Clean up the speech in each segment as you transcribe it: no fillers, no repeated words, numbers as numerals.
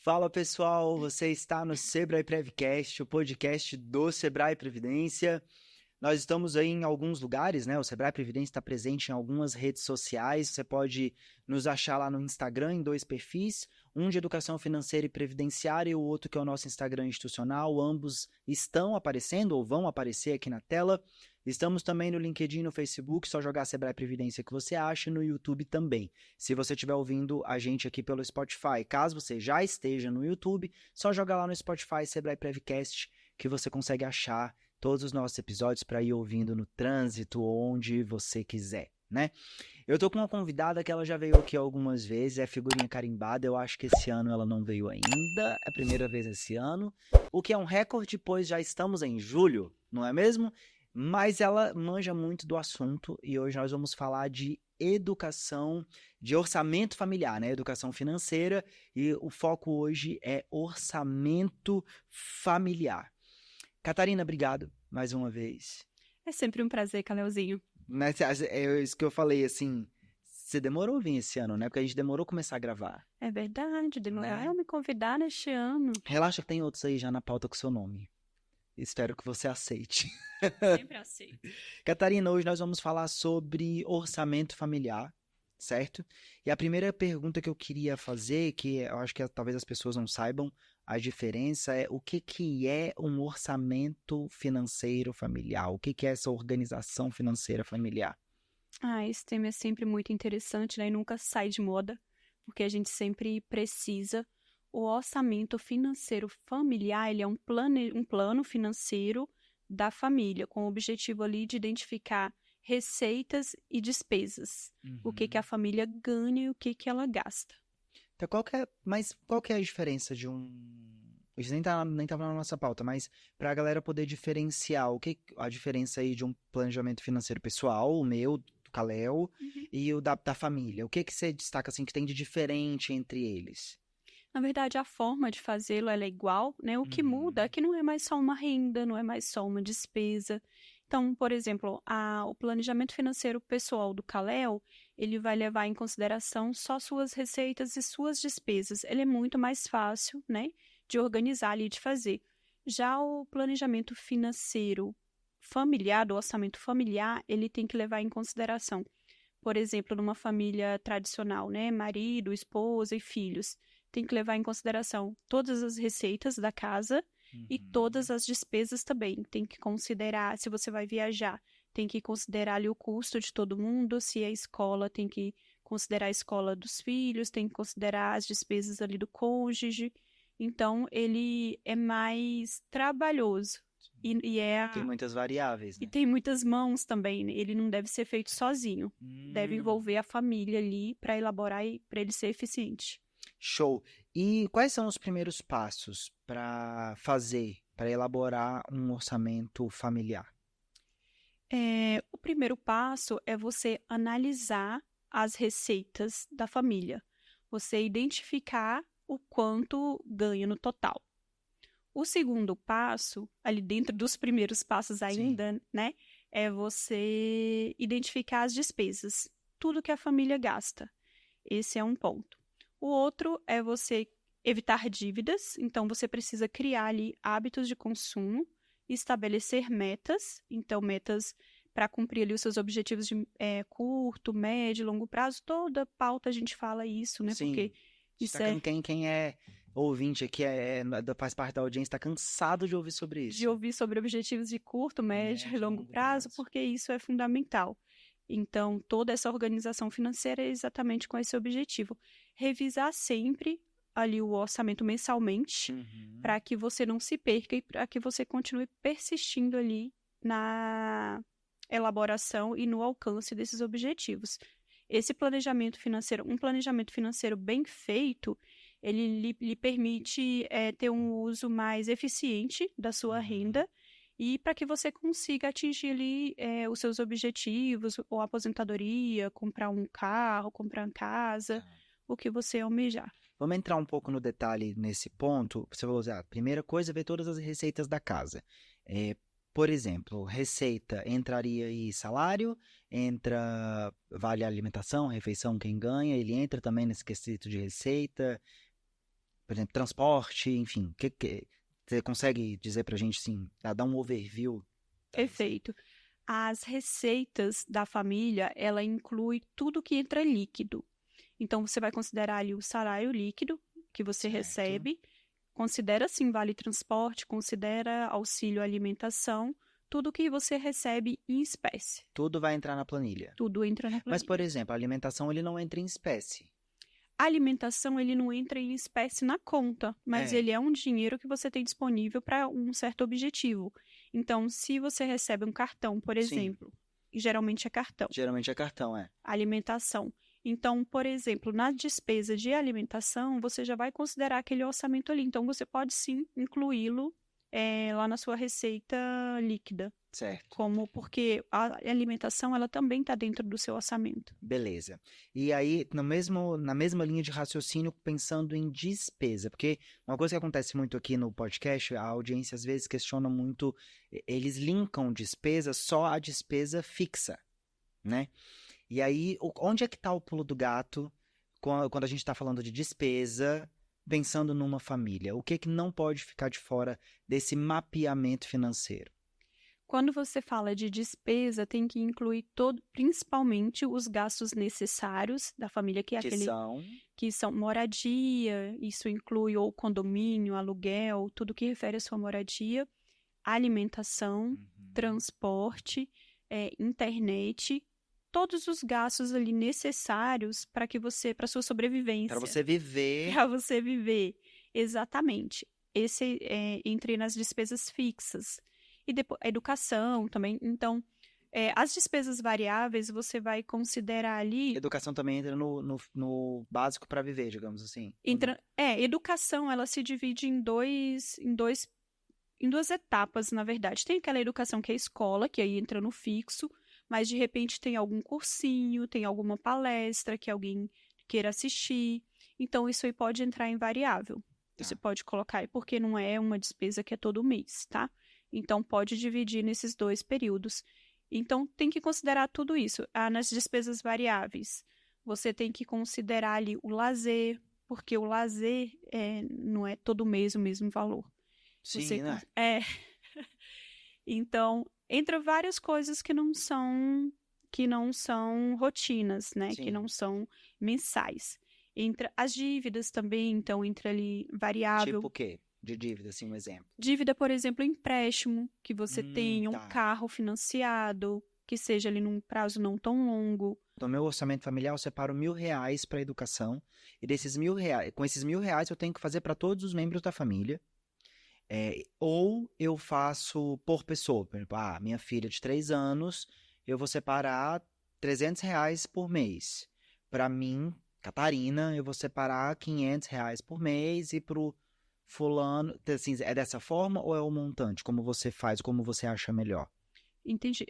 Fala pessoal, você está no Sebrae Prevcast, o podcast do Sebrae Previdência. Nós estamos aí em alguns lugares, né? O Sebrae Previdência está presente em algumas redes sociais. Você pode nos achar lá no Instagram em 2 perfis, um de educação financeira e previdenciária e o outro que é o nosso Instagram institucional. Ambos estão aparecendo ou vão aparecer aqui na tela. Estamos também no LinkedIn e no Facebook, só jogar Sebrae Previdência que você acha, no YouTube também. Se você estiver ouvindo a gente aqui pelo Spotify, caso você já esteja no YouTube, só jogar lá no Spotify Sebrae Prevcast que você consegue achar todos os nossos episódios para ir ouvindo no trânsito ou onde você quiser, né? Eu tô com uma convidada que ela já veio aqui algumas vezes, é figurinha carimbada, eu acho que esse ano ela não veio ainda, é a primeira vez esse ano, o que é um recorde, pois já estamos em julho, não é mesmo? Mas ela manja muito do assunto e hoje nós vamos falar de educação, de orçamento familiar, né? Educação financeira, e o foco hoje é orçamento familiar. Catarina, obrigado mais uma vez. É sempre um prazer, Caleuzinho. Mas é isso que eu falei, assim, você demorou a vir esse ano, né? Porque a gente demorou a começar a gravar. É verdade, demoraram me convidar neste ano. Relaxa que tem outros aí já na pauta com seu nome. Espero que você aceite. Sempre aceito. Catarina, hoje nós vamos falar sobre orçamento familiar, certo? E a primeira pergunta que eu queria fazer, que eu acho que talvez as pessoas não saibam a diferença, é o que é um orçamento financeiro familiar? O que é essa organização financeira familiar? Esse tema é sempre muito interessante, né? E nunca sai de moda, porque a gente sempre precisa. O orçamento financeiro familiar, ele é um plano financeiro da família, com o objetivo ali de identificar receitas e despesas. O que a família ganha e o que ela gasta. Então, qual que é a diferença de um... Isso nem tava na nossa pauta, mas para a galera poder diferenciar a diferença aí de um planejamento financeiro pessoal, o meu, do Calel, e o da família. O que você destaca assim que tem de diferente entre eles? Na verdade, a forma de fazê-lo ela é igual, né? O que muda é que não é mais só uma renda, não é mais só uma despesa. Então, por exemplo, o planejamento financeiro pessoal do Calel, ele vai levar em consideração só suas receitas e suas despesas. Ele é muito mais fácil, né, de organizar ali, de fazer. Já o planejamento financeiro familiar, do orçamento familiar, ele tem que levar em consideração, por exemplo, numa família tradicional, né, marido, esposa e filhos, tem que levar em consideração todas as receitas da casa e todas as despesas também. Tem que considerar, se você vai viajar, tem que considerar ali o custo de todo mundo, se é escola, tem que considerar a escola dos filhos, tem que considerar as despesas ali do cônjuge. Então, ele é mais trabalhoso. Tem muitas variáveis, né? E tem muitas mãos também, né? Ele não deve ser feito sozinho. Deve envolver a família ali para elaborar e para ele ser eficiente. Show. E quais são os primeiros passos para elaborar um orçamento familiar? O primeiro passo é você analisar as receitas da família. Você identificar o quanto ganha no total. O segundo passo, ali dentro dos primeiros passos ainda, né, é você identificar as despesas, tudo que a família gasta. Esse é um ponto. O outro é você evitar dívidas, então você precisa criar ali hábitos de consumo, estabelecer metas, então metas para cumprir ali os seus objetivos de curto, médio, longo prazo. Toda pauta a gente fala isso, né? Sim. Porque isso Quem é ouvinte aqui, faz parte da audiência, está cansado de ouvir sobre isso. De ouvir sobre objetivos de curto, médio e longo prazo, porque isso é fundamental. Então, toda essa organização financeira é exatamente com esse objetivo. Revisar sempre ali o orçamento mensalmente, para que você não se perca e para que você continue persistindo ali na elaboração e no alcance desses objetivos. Esse planejamento financeiro, um planejamento financeiro bem feito, ele lhe permite ter um uso mais eficiente da sua renda e para que você consiga atingir ali os seus objetivos, ou aposentadoria, comprar um carro, comprar uma casa, o que você almejar. Vamos entrar um pouco no detalhe nesse ponto. Você falou, a primeira coisa é ver todas as receitas da casa. Por exemplo, receita, entraria aí salário, entra vale alimentação, refeição, quem ganha, ele entra também nesse quesito de receita. por exemplo, transporte, enfim, você consegue dizer pra gente, assim, dar um overview? Perfeito. As receitas da família, ela inclui tudo que entra líquido. Então, você vai considerar ali o salário líquido que você Certo. recebe, considera sim vale transporte, considera auxílio alimentação, tudo que você recebe em espécie. Tudo vai entrar na planilha. Tudo entra na planilha. Mas, por exemplo, a alimentação ele não entra em espécie. A alimentação, ele não entra em espécie na conta, mas ele é um dinheiro que você tem disponível para um certo objetivo. Então, se você recebe um cartão, por exemplo, e geralmente é cartão. Geralmente é cartão, Alimentação. Então, por exemplo, na despesa de alimentação, você já vai considerar aquele orçamento ali. Então, você pode sim incluí-lo lá na sua receita líquida. Certo. Porque a alimentação, ela também está dentro do seu orçamento. Beleza. E aí, na mesma linha de raciocínio, pensando em despesa, porque uma coisa que acontece muito aqui no podcast, a audiência às vezes questiona muito, eles linkam despesa só à despesa fixa, né? E aí, onde é que está o pulo do gato quando a gente está falando de despesa, pensando numa família? O que não pode ficar de fora desse mapeamento financeiro? Quando você fala de despesa, tem que incluir principalmente os gastos necessários da família, que são moradia, isso inclui ou condomínio, aluguel, tudo que refere à sua moradia, alimentação, transporte, internet, todos os gastos ali necessários para sua sobrevivência. Para você viver. Para você viver, exatamente. Esse entre nas despesas fixas. E depois, a educação também. Então, as despesas variáveis, você vai considerar ali... Educação também entra no básico para viver, digamos assim. Educação, ela se divide em duas etapas, na verdade. Tem aquela educação que é escola, que aí entra no fixo, mas de repente tem algum cursinho, tem alguma palestra que alguém queira assistir. Então, isso aí pode entrar em variável. Você pode colocar aí, porque não é uma despesa que é todo mês, tá? Então, pode dividir nesses 2 períodos. Então, tem que considerar tudo isso. Nas despesas variáveis, você tem que considerar ali o lazer, porque o lazer não é todo mês o mesmo valor. Sim, né? Então, entra várias coisas que não são rotinas, né? Sim. Que não são mensais. Entra as dívidas também, então entra ali variável. Tipo o quê? De dívida, assim, um exemplo. Dívida, por exemplo, empréstimo, que você tenha um carro financiado, que seja ali num prazo não tão longo. No meu orçamento familiar, eu separo R$1.000 para educação. E desses R$1.000, com esses R$1.000, eu tenho que fazer para todos os membros da família. Ou eu faço por pessoa. Por exemplo, minha filha de 3 anos, eu vou separar R$300 por mês. Para mim, Catarina, eu vou separar R$500 por mês e pro fulano, assim, é dessa forma ou é o montante? Como você faz, como você acha melhor? Entendi.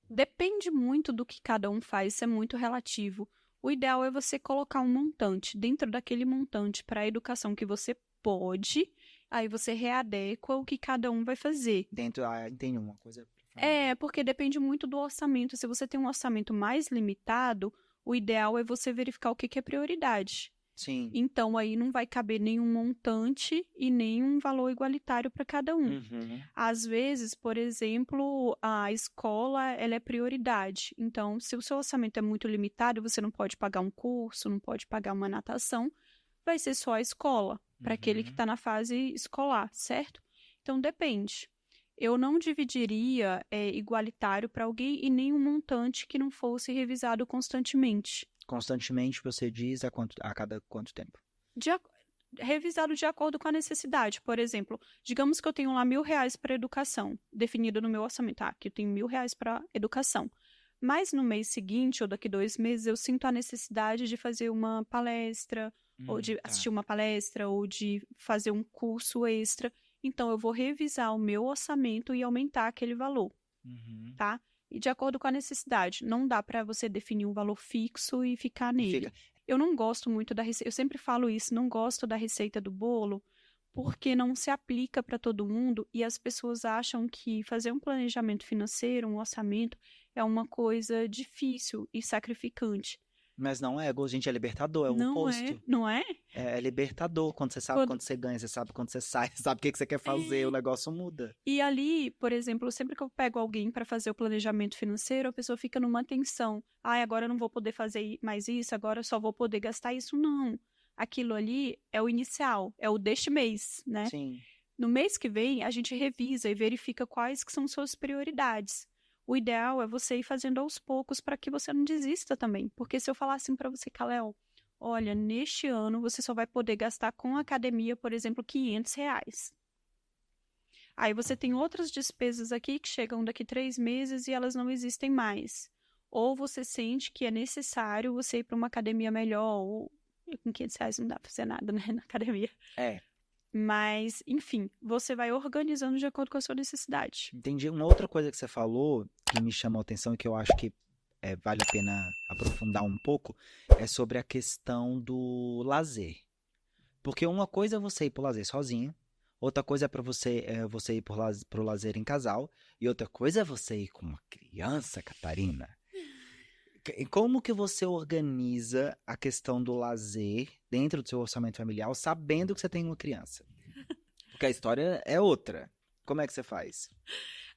Depende muito do que cada um faz, isso é muito relativo. O ideal é você colocar um montante dentro daquele montante para a educação que você pode, aí você readequa o que cada um vai fazer. Entendi uma coisa. Porque depende muito do orçamento. Se você tem um orçamento mais limitado, o ideal é você verificar o que é prioridade. Sim. Então, aí não vai caber nenhum montante e nenhum valor igualitário para cada um. Às vezes, por exemplo, a escola ela é prioridade. Então, se o seu orçamento é muito limitado, você não pode pagar um curso, não pode pagar uma natação, vai ser só a escola, para aquele que está na fase escolar, certo? Então, depende. Eu não dividiria igualitário para alguém e nenhum montante que não fosse revisado constantemente. Constantemente, você diz a cada quanto tempo? Revisado de acordo com a necessidade. Por exemplo, digamos que eu tenho lá R$1.000 para educação, definido no meu orçamento. Aqui eu tenho R$1.000 para educação. Mas no mês seguinte, ou daqui 2 meses, eu sinto a necessidade de fazer uma palestra, ou de assistir uma palestra, ou de fazer um curso extra. Então, eu vou revisar o meu orçamento e aumentar aquele valor, tá? E de acordo com a necessidade. Não dá para você definir um valor fixo e ficar nele. Eu não gosto muito da receita, eu sempre falo isso, não gosto da receita do bolo, porque não se aplica para todo mundo e as pessoas acham que fazer um planejamento financeiro, um orçamento, é uma coisa difícil e sacrificante. Mas não é, gente, é libertador, é o Não é, oposto. não é? É libertador. Quando você sabe Quando- quando você ganha, você sabe quando você sai, você sabe o que que você quer fazer, o É. negócio muda. E ali, por exemplo, sempre que eu pego alguém para fazer o planejamento financeiro, a pessoa fica numa tensão. Ah, agora eu não vou poder fazer mais isso, agora eu só vou poder gastar isso. Não. Aquilo ali é o inicial, é o deste mês, né? Sim. No mês que vem, a gente revisa e verifica quais que são suas prioridades. O ideal é você ir fazendo aos poucos para que você não desista também. Porque se eu falar assim para você, Kalel, olha, neste ano você só vai poder gastar com academia, por exemplo, R$ 500. Aí você tem outras despesas aqui que chegam daqui 3 meses e elas não existem mais. Ou você sente que é necessário você ir para uma academia melhor, ou com R$ 500 não dá para fazer nada, né, na academia. É, Mas, enfim, você vai organizando de acordo com a sua necessidade. entendi. Uma outra coisa que você falou que me chamou a atenção e que eu acho que vale a pena aprofundar um pouco é sobre a questão do lazer. Porque uma coisa é você ir pro lazer sozinho, outra coisa é para você ir pro lazer em casal, e outra coisa é você ir com uma criança, Catarina. E como que você organiza a questão do lazer dentro do seu orçamento familiar, sabendo que você tem uma criança? Porque a história é outra. Como é que você faz?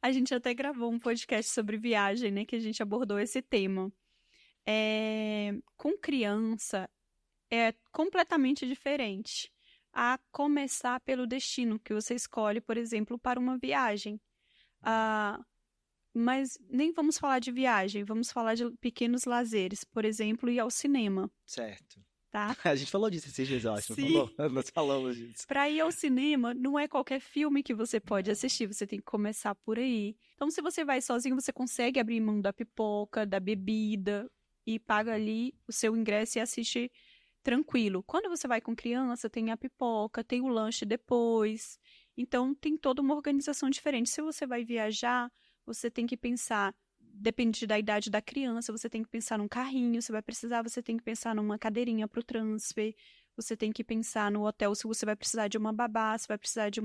A gente até gravou um podcast sobre viagem, né? Que a gente abordou esse tema. Com criança é completamente diferente. A começar pelo destino que você escolhe, por exemplo, para uma viagem. Mas nem vamos falar de viagem, vamos falar de pequenos lazeres, por exemplo, ir ao cinema, Certo. tá? A gente falou disso esses dias, eu acho, não Sim. falou? Nós falamos disso. Para ir ao cinema, não é qualquer filme que você pode assistir, você tem que começar por aí. Então, se você vai sozinho, você consegue abrir mão da pipoca, da bebida e paga ali o seu ingresso e assiste tranquilo. Quando você vai com criança, tem a pipoca, tem o lanche depois. Então, tem toda uma organização diferente. Se você vai viajar, você tem que pensar, depende da idade da criança, você tem que pensar num carrinho, você tem que pensar numa cadeirinha para o transfer, você tem que pensar no hotel se você vai precisar de uma babá, se vai precisar de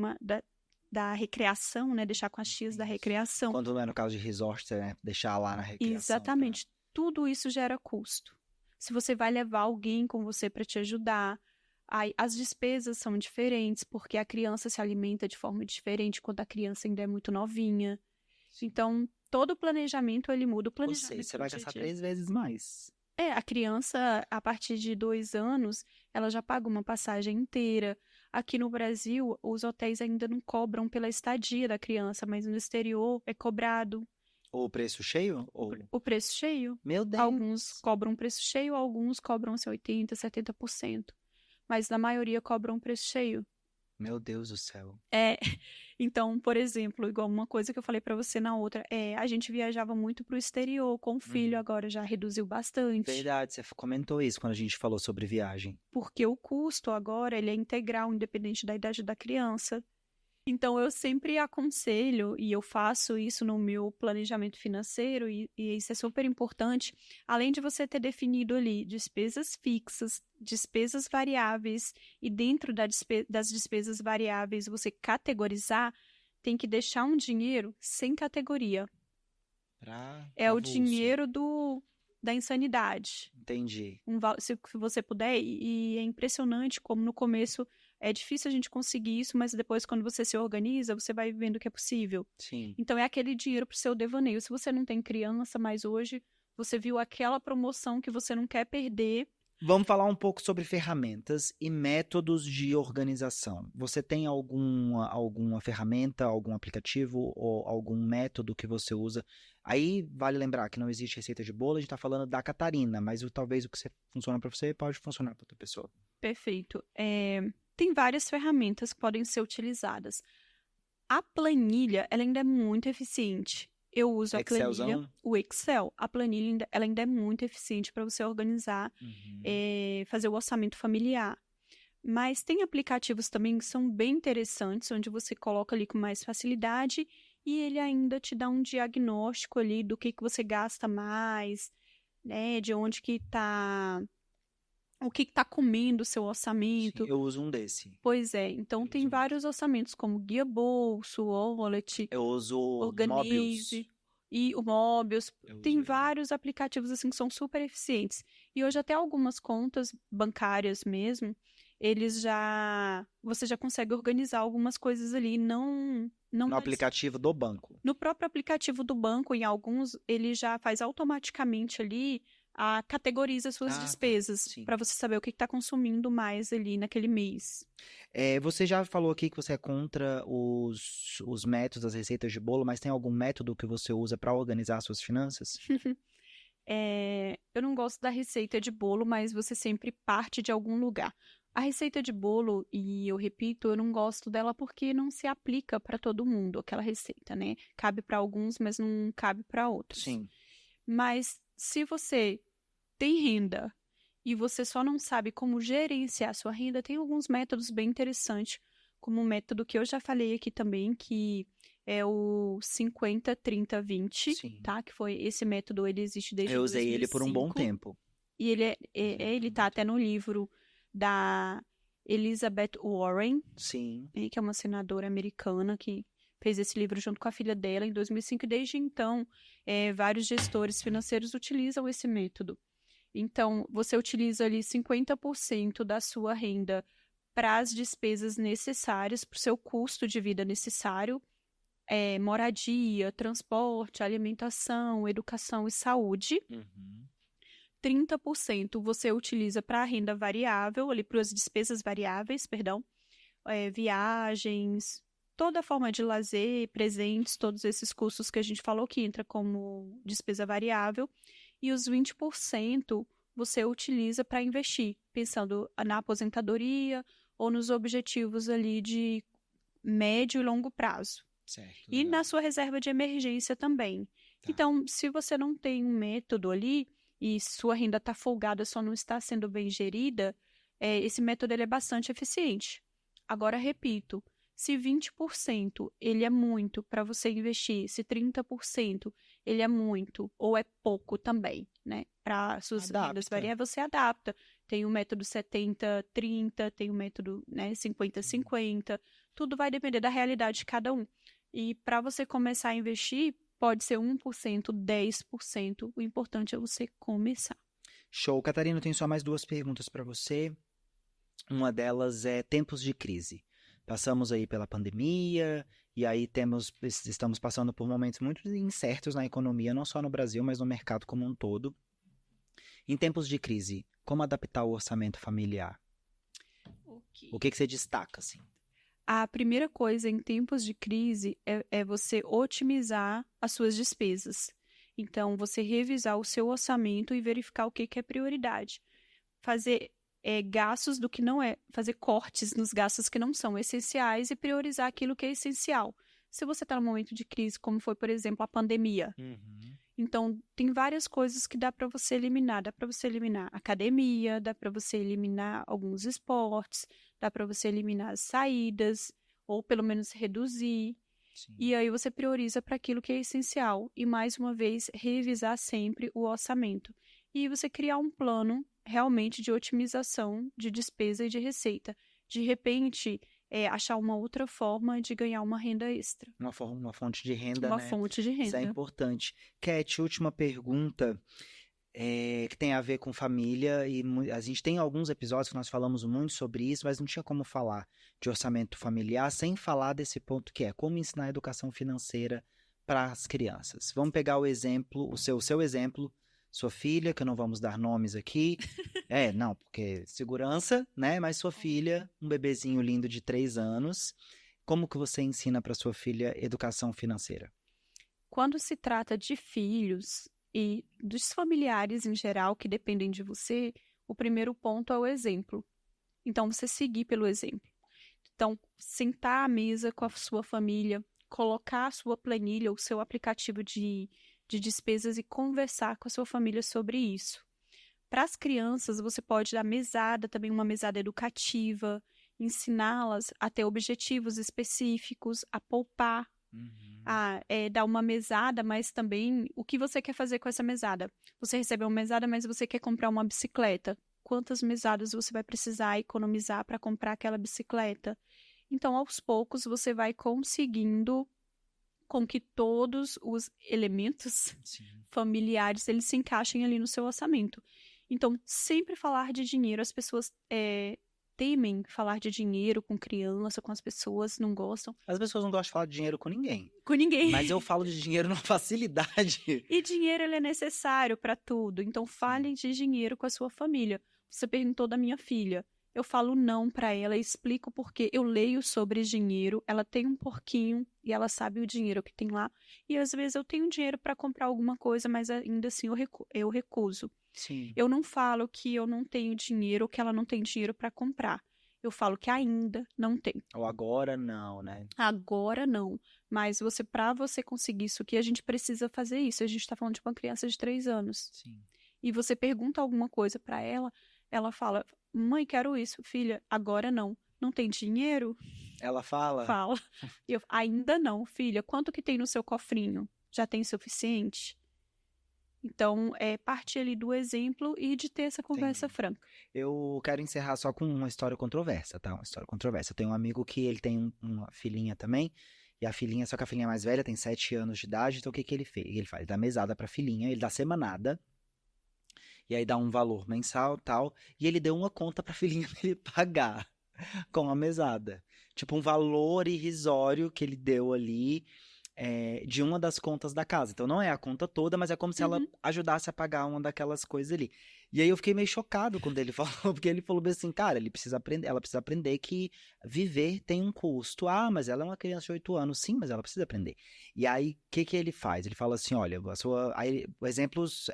da recreação, né? Deixar com as tias da recreação. Quando não é no caso de resort, né? Deixar lá na recreação. Exatamente. Tudo isso gera custo. Se você vai levar alguém com você para te ajudar, aí as despesas são diferentes, porque a criança se alimenta de forma diferente quando a criança ainda é muito novinha. Então, todo o planejamento, ele muda. O Ou planejamento seja, você vai gastar 3 vezes mais. a criança, a partir de 2 anos, ela já paga uma passagem inteira. Aqui no Brasil, os hotéis ainda não cobram pela estadia da criança, mas no exterior é cobrado Ou o preço cheio? Ou... o preço cheio. Meu Deus! Alguns cobram preço cheio, alguns cobram 80%, 70%. Mas na maioria cobram preço cheio. Meu Deus do céu. Então, por exemplo, igual uma coisa que eu falei pra você na outra, a gente viajava muito pro exterior com o filho, agora já reduziu bastante. Verdade, você comentou isso quando a gente falou sobre viagem. Porque o custo agora, ele é integral, independente da idade da criança. Então, eu sempre aconselho, e eu faço isso no meu planejamento financeiro, e isso é super importante, além de você ter definido ali despesas fixas, despesas variáveis, e dentro das despesas variáveis você categorizar, tem que deixar um dinheiro sem categoria. É o dinheiro da insanidade. Entendi. Se você puder, e é impressionante como no começo é difícil a gente conseguir isso, mas depois quando você se organiza, você vai vendo que é possível. Sim. Então é aquele dinheiro para o seu devaneio. Se você não tem criança, mas hoje você viu aquela promoção que você não quer perder. Vamos falar um pouco sobre ferramentas e métodos de organização. Você tem alguma ferramenta, algum aplicativo ou algum método que você usa? Aí vale lembrar que não existe receita de bolo, a gente está falando da Catarina, mas talvez o que funciona para você pode funcionar para outra pessoa. Perfeito. Tem várias ferramentas que podem ser utilizadas. A planilha, ela ainda é muito eficiente. Eu uso a planilha, o Excel. A planilha, ela ainda é muito eficiente para você organizar, fazer o orçamento familiar. Mas tem aplicativos também que são bem interessantes, onde você coloca ali com mais facilidade e ele ainda te dá um diagnóstico ali do que você gasta mais, né, de onde que está... O que está comendo o seu orçamento. Sim, eu uso um desse. Pois é. Então, tem vários orçamentos, como Guia Bolso, Wallet, eu uso Organize. E o Mobius, Eu tem uso ele. vários aplicativos assim que são super eficientes. E hoje até algumas contas bancárias mesmo, você já consegue organizar algumas coisas ali, não No aplicativo do banco. no próprio aplicativo do banco, em alguns, ele já faz automaticamente ali, categoriza suas Ah, tá. despesas, Sim. para você saber o que está consumindo mais ali naquele mês. Você já falou aqui que você é contra os métodos, as receitas de bolo, mas tem algum método que você usa para organizar suas finanças? Eu não gosto da receita de bolo, mas você sempre parte de algum lugar. A receita de bolo, e eu repito, eu não gosto dela porque não se aplica para todo mundo, aquela receita, né? Cabe para alguns, mas não cabe para outros. Sim. Mas se você tem renda e você só não sabe como gerenciar a sua renda, tem alguns métodos bem interessantes, como o método que eu já falei aqui também, que é o 50, 30, 20, Sim. tá? Que foi esse método, ele existe desde Eu usei 2005. ele por um bom tempo. E ele tá até no livro da Elizabeth Warren, Sim. que é uma senadora americana que fez esse livro junto com a filha dela em 2005. E desde então, vários gestores financeiros utilizam esse método. Então, você utiliza ali 50% da sua renda para as despesas necessárias, para o seu custo de vida necessário, moradia, transporte, alimentação, educação e saúde. 30% você utiliza para a renda variável, ali para as despesas variáveis, perdão, viagens, toda forma de lazer, presentes, todos esses custos que a gente falou que entra como despesa variável. E os 20% você utiliza para investir, pensando na aposentadoria ou nos objetivos ali de médio e longo prazo. Certo. E na sua reserva de emergência também. Tá. Então, se você não tem um método ali e sua renda está folgada, só não está sendo bem gerida, esse método ele é bastante eficiente. Agora, repito, se 20% ele é muito para você investir, se 30% ele é muito ou é pouco também, né? Para suas rendas variáveis, você adapta. Tem o método 70-30, tem o método 50-50. Tudo vai depender da realidade de cada um. E para você começar a investir, pode ser 1%, 10%. O importante é você começar. Show. Catarina, eu tenho só mais 2 perguntas para você. Uma delas é tempos de crise. Passamos aí pela pandemia e aí estamos passando por momentos muito incertos na economia, não só no Brasil, mas no mercado como um todo. Em tempos de crise, como adaptar o orçamento familiar? Okay. O que você destaca, assim? A primeira coisa em tempos de crise é você otimizar as suas despesas. Então, você revisar o seu orçamento e verificar o que é prioridade. Fazer gastos do que não é, fazer cortes nos gastos que não são essenciais e priorizar aquilo que é essencial. Se você está num momento de crise, como foi, por exemplo, a pandemia, então tem várias coisas que dá para você eliminar. Dá para você eliminar academia, dá para você eliminar alguns esportes, dá para você eliminar as saídas, ou pelo menos reduzir. Sim. E aí você prioriza para aquilo que é essencial. E, mais uma vez, revisar sempre o orçamento. E você criar um plano realmente de otimização de despesa e de receita. De repente, achar uma outra forma de ganhar uma renda extra. Uma fonte de renda, Uma fonte de renda. Isso é importante. Cat, última pergunta, que tem a ver com família. E a gente tem alguns episódios que nós falamos muito sobre isso, mas não tinha como falar de orçamento familiar sem falar desse ponto que é como ensinar a educação financeira para as crianças. Vamos pegar o exemplo, o seu exemplo, sua filha, que não vamos dar nomes aqui. Não, porque segurança, né? Mas sua filha, um bebezinho lindo de 3 anos. Como que você ensina para sua filha educação financeira? Quando se trata de filhos e dos familiares em geral que dependem de você, o primeiro ponto é o exemplo. Então, você seguir pelo exemplo. Então, sentar à mesa com a sua família, colocar a sua planilha, o seu aplicativo de despesas e conversar com a sua família sobre isso. Para as crianças, você pode dar mesada, também uma mesada educativa, ensiná-las a ter objetivos específicos, a poupar, a dar uma mesada, mas também o que você quer fazer com essa mesada. Você recebeu uma mesada, mas você quer comprar uma bicicleta. Quantas mesadas você vai precisar economizar para comprar aquela bicicleta? Então, aos poucos, você vai conseguindo com que todos os elementos Sim. familiares eles se encaixem ali no seu orçamento. Então, sempre falar de dinheiro, as pessoas temem falar de dinheiro com criança, com as pessoas, não gostam. As pessoas não gostam de falar de dinheiro com ninguém. Com ninguém. Mas eu falo de dinheiro numa facilidade. E dinheiro, ele é necessário para tudo. Então, fale de dinheiro com a sua família. Você perguntou da minha filha. Eu falo não para ela, explico porque eu leio sobre dinheiro, ela tem um porquinho e ela sabe o dinheiro que tem lá. E às vezes eu tenho dinheiro para comprar alguma coisa, mas ainda assim eu recuso. Sim. Eu não falo que eu não tenho dinheiro ou que ela não tem dinheiro para comprar. Eu falo que ainda não tem. Ou agora não, né? Agora não. Mas para você conseguir isso aqui, a gente precisa fazer isso. A gente está falando de uma criança de 3 anos. Sim. E você pergunta alguma coisa para ela, ela fala: mãe, quero isso. Filha, agora não. Não tem dinheiro? Ela fala? Fala. Eu, ainda não, filha. Quanto que tem no seu cofrinho? Já tem suficiente? Então, partir ali do exemplo e de ter essa conversa franca. Eu quero encerrar só com uma história controversa, tá? Uma história controversa. Eu tenho um amigo que ele tem uma filhinha também, e a filhinha, só que a filhinha mais velha tem 7 anos de idade, então o que que ele fez? Ele faz? Ele dá mesada pra filhinha, ele dá semanada, e aí dá um valor mensal e tal, e ele deu uma conta pra filhinha dele pagar com a mesada. Tipo, um valor irrisório que ele deu ali, de uma das contas da casa. Então não é a conta toda, mas é como se ela ajudasse a pagar uma daquelas coisas ali. E aí eu fiquei meio chocado quando ele falou, porque ele falou bem assim, cara, ela precisa aprender que viver tem um custo. Ah, mas ela é uma criança de 8 anos. Sim, mas ela precisa aprender. E aí, o que ele faz? Ele fala assim, olha, aí, exemplos,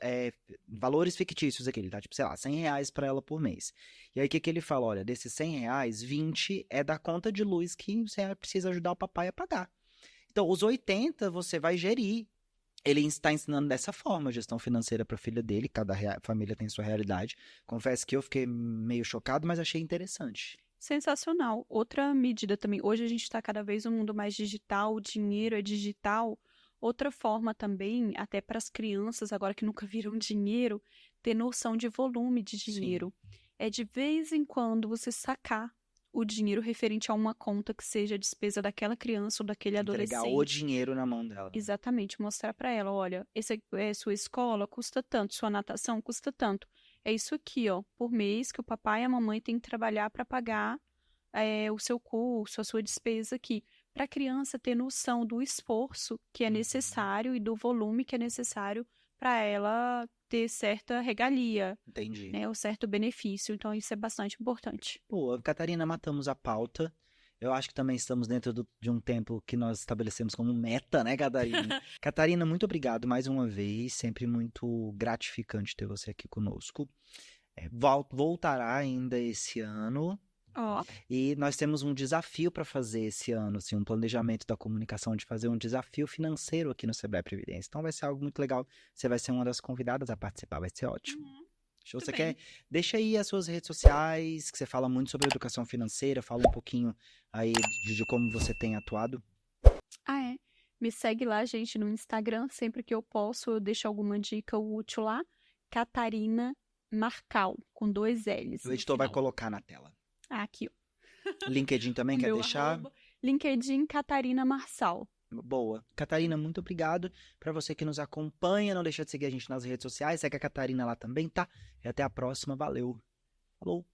valores fictícios aqui, ele tá tipo, sei lá, R$100 pra ela por mês. E aí, o que ele fala? Olha, desses R$100, 20 é da conta de luz que você precisa ajudar o papai a pagar. Então, os 80 você vai gerir. Ele está ensinando dessa forma a gestão financeira para a filha dele. Cada família tem sua realidade. Confesso que eu fiquei meio chocado, mas achei interessante. Sensacional. Outra medida também. Hoje a gente está cada vez um mundo mais digital, o dinheiro é digital. Outra forma também, até para as crianças, agora que nunca viram dinheiro, ter noção de volume de dinheiro. Sim. É de vez em quando você sacar o dinheiro referente a uma conta que seja a despesa daquela criança ou daquele adolescente. Entregar o dinheiro na mão dela. Exatamente, mostrar para ela, olha, sua escola custa tanto, sua natação custa tanto. É isso aqui, ó, por mês que o papai e a mamãe têm que trabalhar para pagar o seu curso, a sua despesa aqui. Para a criança ter noção do esforço que é necessário e do volume que é necessário para ela ter certa regalia. Entendi. Né, o certo benefício. Então, isso é bastante importante. Pô, Catarina, matamos a pauta. Eu acho que também estamos dentro de um tempo que nós estabelecemos como meta, né, Catarina? Catarina, muito obrigado mais uma vez. Sempre muito gratificante ter você aqui conosco. Voltará ainda esse ano. Oh. E nós temos um desafio para fazer esse ano, assim, um planejamento da comunicação de fazer um desafio financeiro aqui no Sebrae Previdência. Então vai ser algo muito legal. Você vai ser uma das convidadas a participar, vai ser ótimo. Você quer? Deixa aí as suas redes sociais, que você fala muito sobre educação financeira, fala um pouquinho aí de como você tem atuado. Me segue lá, gente, no Instagram, sempre que eu posso, eu deixo alguma dica útil lá. Catarina Marcal, com 2 L's. O editor vai colocar na tela. Aqui, ó. LinkedIn também quer deixar? LinkedIn Catarina Marçal. Boa. Catarina, muito obrigado. Para você que nos acompanha, não deixa de seguir a gente nas redes sociais. Segue a Catarina lá também, tá? E até a próxima. Valeu. Falou.